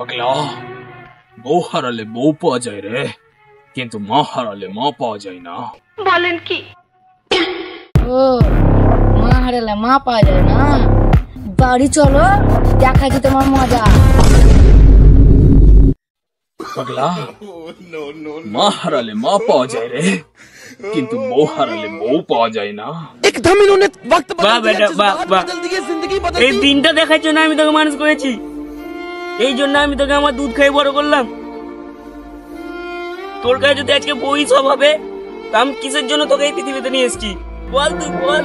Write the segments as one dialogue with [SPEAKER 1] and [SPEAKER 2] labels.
[SPEAKER 1] পাগলা, বউ হারালে বউ পাওয়া যায় রে, কিন্তু মা হারালে মা পাওয়া যায় না।
[SPEAKER 2] বলেন কি?
[SPEAKER 3] ও, মা হারালে মা পাওয়া যায় না? বাড়ি চলো, দেখা কি তোমার মজা।
[SPEAKER 1] পাগলা, মা হারালে মা পাওয়া যায় রে, কিন্তু বউ হারালে বউ পাওয়া যায় না।
[SPEAKER 4] এই দিনটা দেখার জন্য আমি তোকে মানুষ করেছি, এই জন্য আমি তোকে আমার দুধ খাই বড় করলাম। তোর কাছে যদি আজকে বই সব হবে, আমি কিসের জন্য তোকে এই পৃথিবীতে নিয়ে এসেছি বল, তুই বল।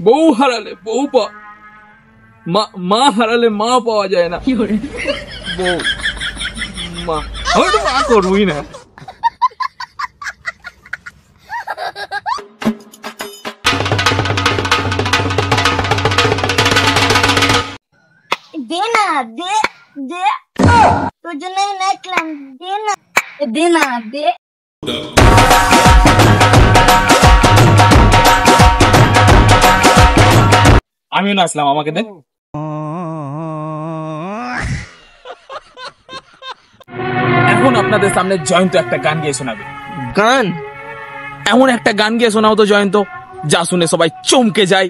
[SPEAKER 1] বউ হারালে বউ মা হারালে মা পাওয়া যায় না। বউ মা মা করবই না।
[SPEAKER 3] দে না, দে দে, তোর জন্য নাচলাম, দে না, দে না, দে।
[SPEAKER 1] আমিও নাচলাম, আমাকে দে। এখন আপনাদের সামনে জয়ন্ত একটা গান গিয়ে শোনাবে।
[SPEAKER 4] গান?
[SPEAKER 1] এমন একটা গান গিয়ে শোনাও তো জয়ন্ত, যা শুনে সবাই চমকে যায়।